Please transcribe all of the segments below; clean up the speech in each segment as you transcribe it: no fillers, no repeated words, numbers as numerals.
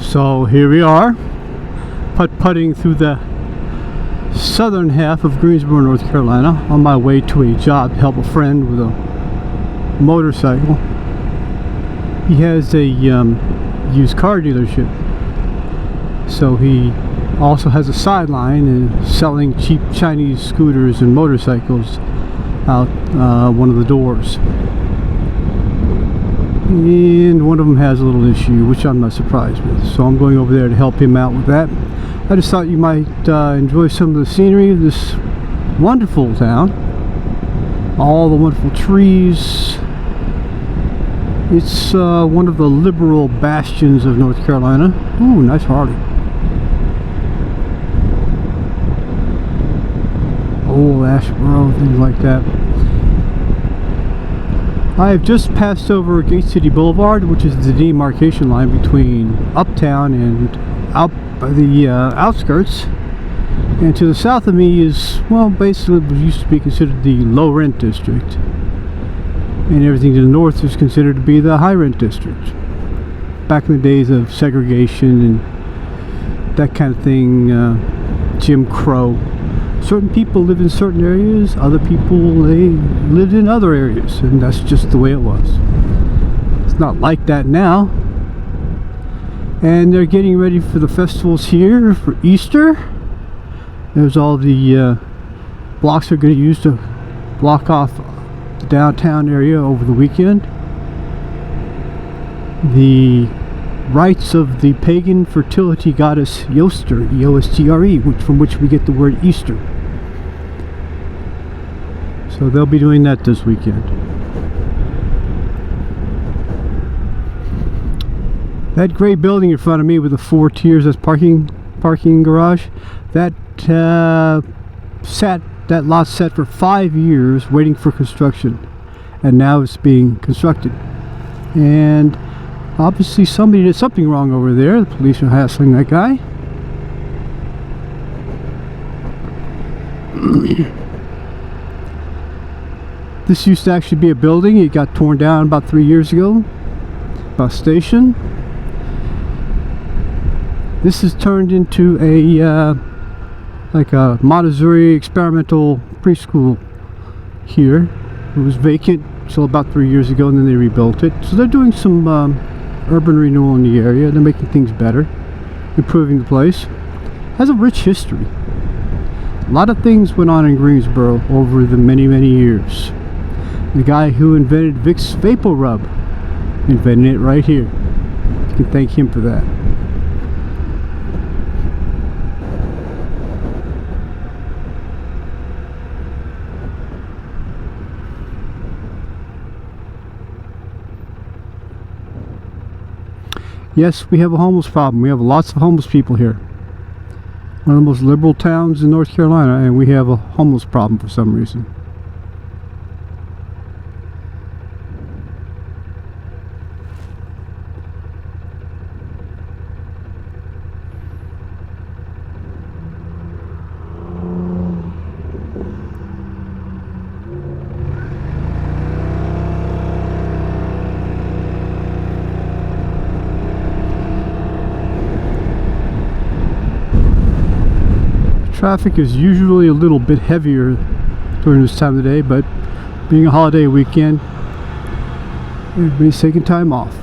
So here we are, putt-putting through the southern half of Greensboro, North Carolina, on my way to a job to help a friend with a motorcycle. He has a used car dealership, so he also has a sideline in selling cheap Chinese scooters and motorcycles out one of the doors. And one of them has a little issue, which I'm not surprised with, so I'm going over there to help him out with that. I just thought you might enjoy some of the scenery of this wonderful town. All the wonderful trees. It's one of the liberal bastions of North Carolina. Ooh, nice Harley. Old Ashboro, things like that. I have just passed over Gate City Boulevard, which is the demarcation line between uptown and out by the outskirts. And to the south of me is, well, basically what used to be considered the low rent district. And everything to the north is considered to be the high rent district. Back in the days of segregation and that kind of thing, Jim Crow. Certain people live in certain areas, other people, they lived in other areas, and that's just the way it was. It's not like that now. And they're getting ready for the festivals here for Easter. There's all the blocks they're going to use to block off the downtown area over the weekend. The rites of the pagan fertility goddess Yostre, E-O-S-T-R-E, from which we get the word Easter. So they'll be doing that this weekend. That gray building in front of me with the 4 tiers, that's parking garage, that lot sat for 5 years waiting for construction, and now it's being constructed. And obviously somebody did something wrong over there. The police are hassling that guy. This used to actually be a building. It got torn down about 3 years ago. Bus station. This has turned into a like a Montessori experimental preschool here. It was vacant until about 3 years ago, and then they rebuilt it. So they're doing some urban renewal in the area. They're making things better, improving the place. Has a rich history. A lot of things went on in Greensboro over the many years. The guy who invented Vicks Vapor Rub invented it right here. You can thank him for that. Yes, we have a homeless problem. We have lots of homeless people here. One of the most liberal towns in North Carolina, and we have a homeless problem for some reason. Traffic is usually a little bit heavier during this time of the day, but being a holiday weekend, everybody's taking time off.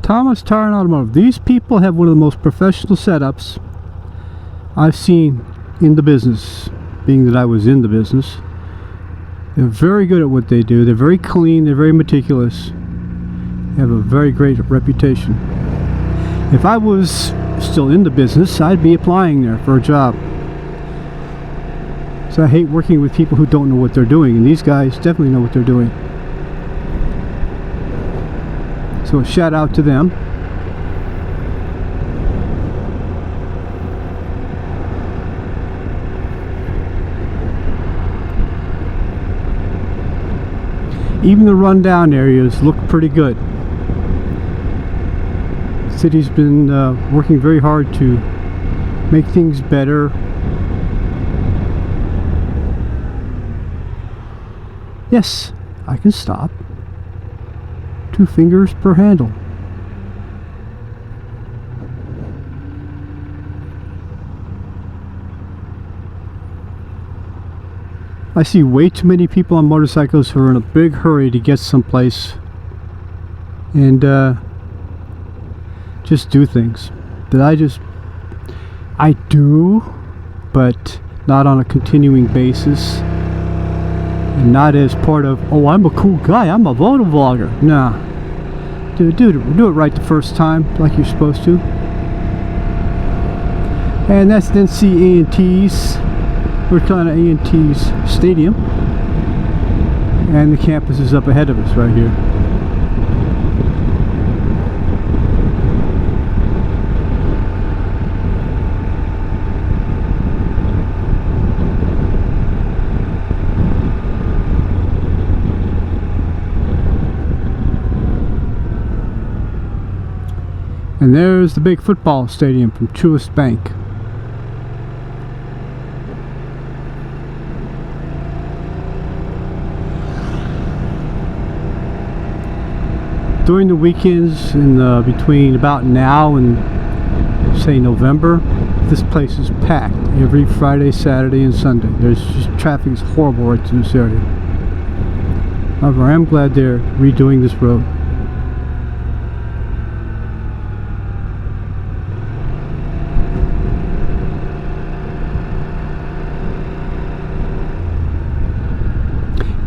Thomas Tire and Automotive. These people have one of the most professional setups I've seen in the business, being that I was in the business. They're very good at what they do. They're very clean. They're very meticulous. They have a very great reputation. If I was still in the business, I'd be applying there for a job. So I hate working with people who don't know what they're doing, and these guys definitely know what they're doing. So a shout out to them. Even the rundown areas look pretty good. The city's been working very hard to make things better. Yes, I can stop. 2 fingers per handle. I see way too many people on motorcycles who are in a big hurry to get someplace and just do things that I do, but not on a continuing basis, and not as part of, oh, I'm a cool guy, I'm a photo vlogger. Nah, do it right the first time, like you're supposed to. And that's NC A&T's. We're calling it A&T's Stadium, and the campus is up ahead of us right here. And there's the big football stadium from Truist Bank. During the weekends, in between about now and say November, this place is packed every Friday, Saturday, and Sunday. There's just, traffic is horrible right through this area. However, I am glad they're redoing this road.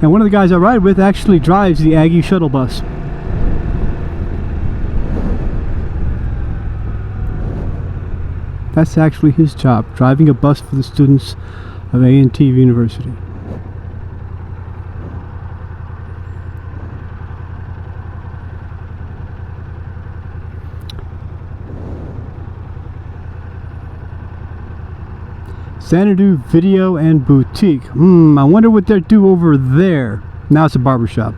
And one of the guys I ride with actually drives the Aggie shuttle bus. That's actually his job, driving a bus for the students of A&T University. Xanadu Video and Boutique. I wonder what they do over there. Now it's a barbershop.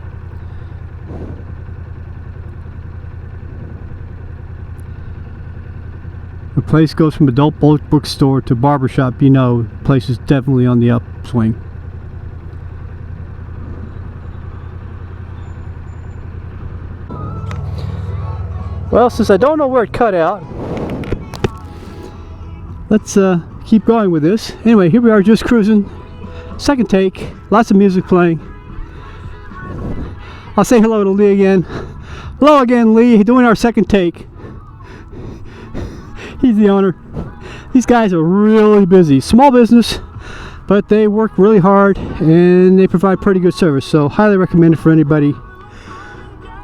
The place goes from adult bookstore to barbershop. You know, the place is definitely on the upswing. Well, since I don't know where it cut out, let's keep going with this. Anyway, here we are, just cruising. Second take, lots of music playing. I'll say hello to Lee again. Hello again, Lee, doing our second take. He's the owner. These guys are really busy. Small business, but they work really hard and they provide pretty good service. So highly recommend it for anybody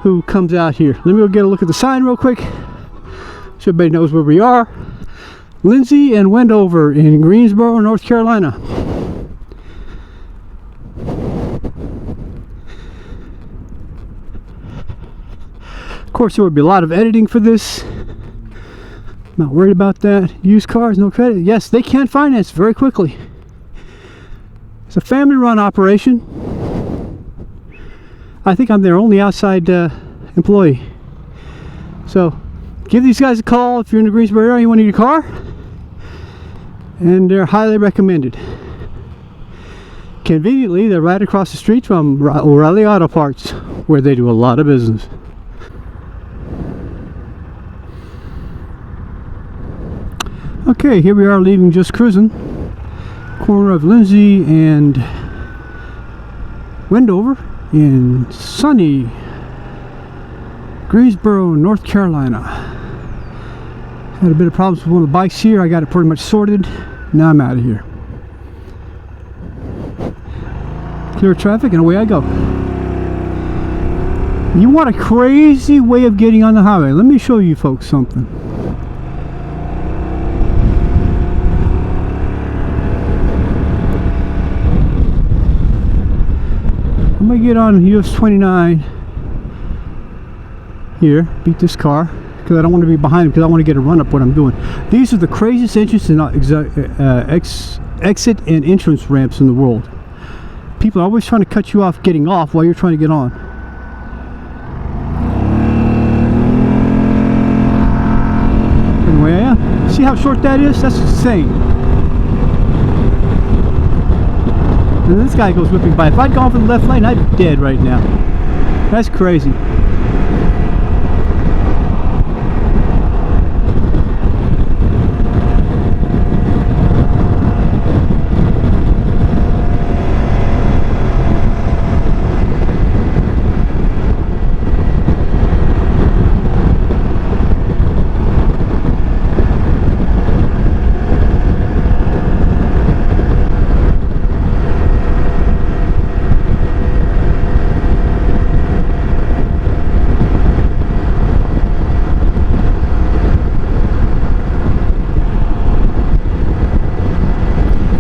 who comes out here. Let me go get a look at the sign real quick so everybody knows where we are. Lindsay and Wendover in Greensboro, North Carolina. Of course, there will be a lot of editing for this. Not worried about that. Used cars, no credit. Yes, they can finance very quickly. It's a family-run operation. I think I'm their only outside employee. So, give these guys a call if you're in the Greensboro area and you want to need a car. And they're highly recommended. Conveniently, they're right across the street from O'Reilly Auto Parts, where they do a lot of business. Okay, here we are leaving Just Cruising, corner of Lindsay and Wendover in sunny Greensboro, North Carolina. Had a bit of problems with one of the bikes here. I got it pretty much sorted. Now I'm out of here. clear traffic, and away I go. You want a crazy way of getting on the highway? Let me show you folks something. I'm gonna get on US 29 here, beat this car, because I don't want to be behind him, because I want to get a run up what I'm doing. These are the craziest entrance and exit and entrance ramps in the world. People are always trying to cut you off getting off while you're trying to get on. Anyway, I am. See how short that is? That's insane. And this guy goes whipping by. If I'd gone for the left lane, I'd be dead right now. That's crazy.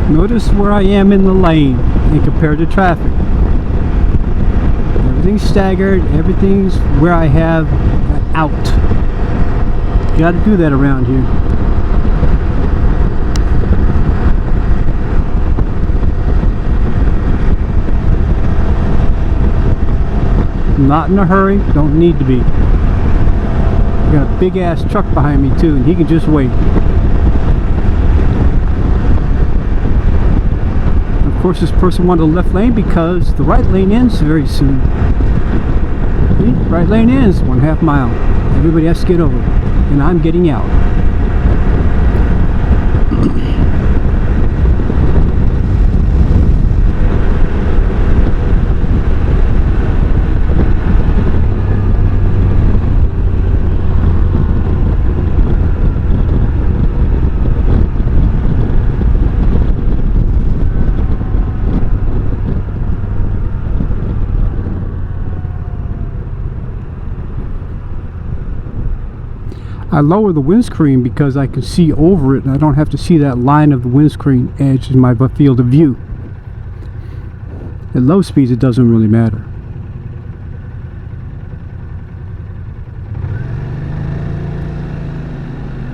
Notice where I am in the lane and compared to traffic. Everything's staggered, everything's where I have out. You got to do that around here. Not in a hurry, don't need to be. Got a big ass truck behind me too, and he can just wait. Of course, this person wanted the left lane because the right lane ends very soon. See? Right lane ends 1/2 mile. Everybody has to get over, and I'm getting out. I lower the windscreen because I can see over it and I don't have to see that line of the windscreen edge in my field of view. At low speeds it doesn't really matter.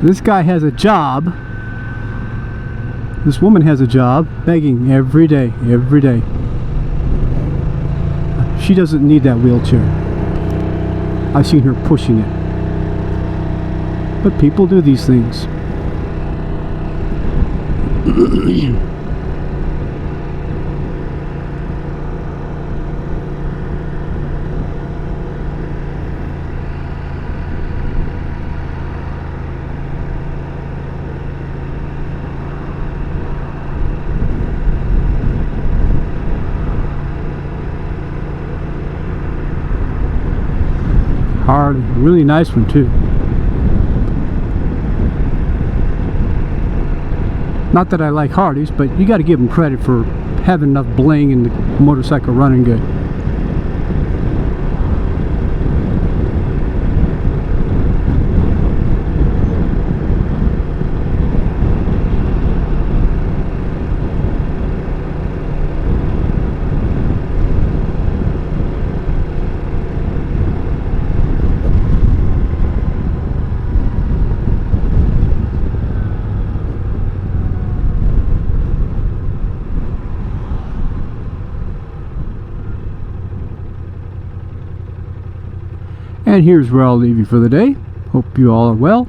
This guy has a job. This woman has a job begging every day, every day. She doesn't need that wheelchair. I've seen her pushing it. But people do these things. Hard, really nice one too. Not that I like Hardys, but you got to give them credit for having enough bling and the motorcycle running good. And here's where I'll leave you for the day. Hope you all are well.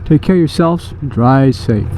Take care of yourselves. Drive safe.